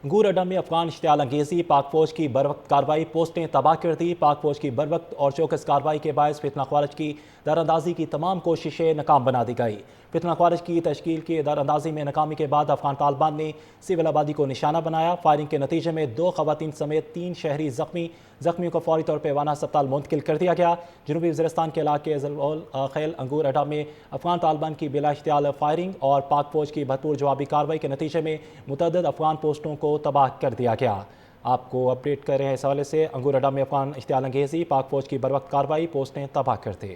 انگور اڈا میں افغان اشتعال انگیزی، پاک فوج کی بروقت کارروائی، پوسٹیں تباہ کر دی۔ پاک فوج کی بروقت اور چوکس کارروائی کے باعث فتنہ خارج کی دراندازی کی تمام کوششیں ناکام بنا دی گئی۔ فتنہ خارج کی تشکیل کی دراندازی میں ناکامی کے بعد افغان طالبان نے سول آبادی کو نشانہ بنایا۔ فائرنگ کے نتیجے میں 2 خواتین سمیت 3 شہری زخمیوں کو فوری طور پر وانہ ہسپتال منتقل کر دیا گیا۔ جنوبی وزیرستان کے علاقے خیل انگور اڈا میں افغان طالبان کی بلا اشتعال فائرنگ اور پاک فوج کی بھرپور جوابی کارروائی کے نتیجے میں متعدد افغان پوسٹوں کو تباہ کر دیا گیا۔ آپ کو اپڈیٹ کر رہے ہیں اس حوالے سے انگور اڈا میں افغان اشتعال انگیزی، پاک فوج کی بروقت کارروائی، پوسٹیں تباہ کر دی۔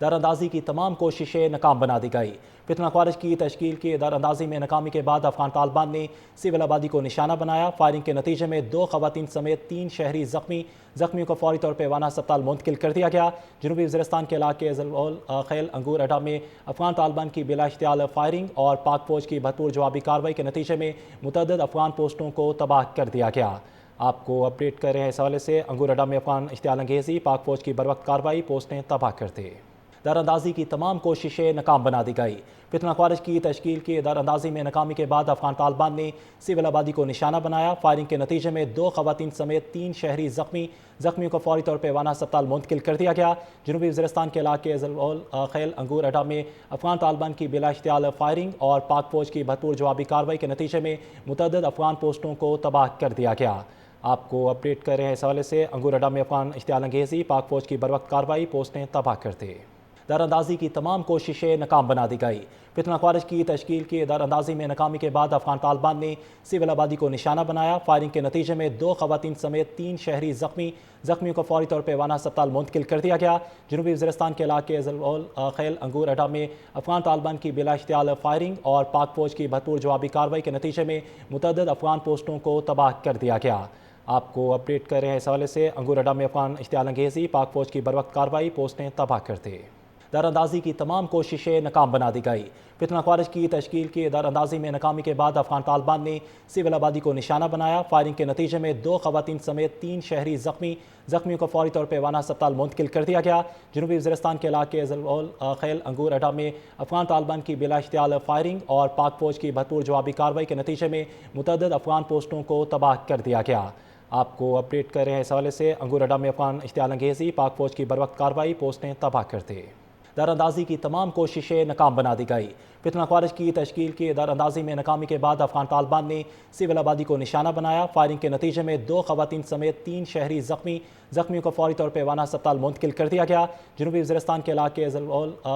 دراندازی کی تمام کوششیں ناکام بنا دی گئی۔ فتنہ خارج کی تشکیل کی دراندازی میں ناکامی کے بعد افغان طالبان نے سول آبادی کو نشانہ بنایا۔ فائرنگ کے نتیجے میں 2 خواتین سمیت 3 شہری زخمیوں کو فوری طور پر وانہ ہسپتال منتقل کر دیا گیا۔ جنوبی وزیرستان کے علاقے خیل انگور اڈا میں افغان طالبان کی بلا اشتعال فائرنگ اور پاک فوج کی بھرپور جوابی کارروائی کے نتیجے میں متعدد افغان پوسٹوں کو تباہ کر دیا گیا۔ آپ کو اپڈیٹ کر رہے ہیں اس حوالے سے انگور اڈا میں افغان اشتعال انگیزی، پاک فوج کی بروقت کارروائی، پوسٹیں تباہ کر دی۔ دراندازی کی تمام کوششیں ناکام بنا دی گئی۔ فتنہ خارج کی تشکیل کی دراندازی میں ناکامی کے بعد افغان طالبان نے سول آبادی کو نشانہ بنایا۔ فائرنگ کے نتیجے میں 2 خواتین سمیت 3 شہری زخمیوں کو فوری طور پر وانہ ہسپتال منتقل کر دیا گیا۔ جنوبی وزیرستان کے علاقے خیل انگور اڈا میں افغان طالبان کی بلا اشتعال فائرنگ اور پاک فوج کی بھرپور جوابی کارروائی کے نتیجے میں متعدد افغان پوسٹوں کو تباہ کر دیا گیا۔ آپ کو اپڈیٹ کر رہے ہیں اس حوالے سے انگور اڈا میں افغان اشتعال انگیزی، پاک فوج کی بروقت کارروائی، پوسٹیں تباہ کر دی۔ دراندازی کی تمام کوششیں ناکام بنا دی گئی۔ فتنہ خارج کی تشکیل کی دراندازی میں ناکامی کے بعد افغان طالبان نے سول آبادی کو نشانہ بنایا۔ فائرنگ کے نتیجے میں 2 خواتین سمیت 3 شہری زخمیوں کو فوری طور پر وانہ ہسپتال منتقل کر دیا گیا۔ جنوبی وزیرستان کے علاقے خیل انگور اڈا میں افغان طالبان کی بلا اشتعال فائرنگ اور پاک فوج کی بھرپور جوابی کارروائی کے نتیجے میں متعدد افغان پوسٹوں کو تباہ کر دیا گیا۔ آپ کو اپڈیٹ کر رہے ہیں اس حوالے سے انگور اڈا میں افغان اشتعال انگیزی، پاک فوج کی بروقت کارروائی، پوسٹیں تباہ کر دی۔ دراندازی کی تمام کوششیں ناکام بنا دی گئی۔ فتنہ خارج کی تشکیل کی دراندازی میں ناکامی کے بعد افغان طالبان نے سول آبادی کو نشانہ بنایا۔ فائرنگ کے نتیجے میں 2 خواتین سمیت 3 شہری زخمیوں کو فوری طور پر وانہ ہسپتال منتقل کر دیا گیا۔ جنوبی وزیرستان کے علاقے خیل انگور اڈا میں افغان طالبان کی بلا اشتعال فائرنگ اور پاک فوج کی بھرپور جوابی کارروائی کے نتیجے میں متعدد افغان پوسٹوں کو تباہ کر دیا گیا۔ آپ کو اپڈیٹ کر رہے ہیں اس حوالے سے انگور اڈا میں افغان اشتعال انگیزی، پاک فوج کی بروقت کارروائی، پوسٹیں تباہ کر دی۔ دراندازی کی تمام کوششیں ناکام بنا دی گئی۔ فتنہ خارج کی تشکیل کی دراندازی میں ناکامی کے بعد افغان طالبان نے سول آبادی کو نشانہ بنایا۔ فائرنگ کے نتیجے میں 2 خواتین سمیت 3 شہری زخمیوں کو فوری طور پر وانہ ہسپتال منتقل کر دیا گیا۔ جنوبی وزیرستان کے علاقے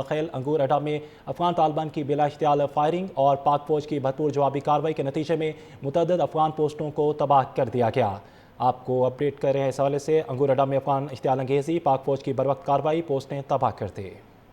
خیل انگور اڈا میں افغان طالبان کی بلا اشتعال فائرنگ اور پاک فوج کی بھرپور جوابی کارروائی کے نتیجے میں متعدد افغان پوسٹوں کو تباہ کر دیا گیا۔ آپ کو اپڈیٹ کر رہے ہیں اس حوالے سے انگور اڈا میں افغان اشتعال انگیزی، پاک فوج کی بروقت کارروائی، پوسٹیں تباہ کر دی۔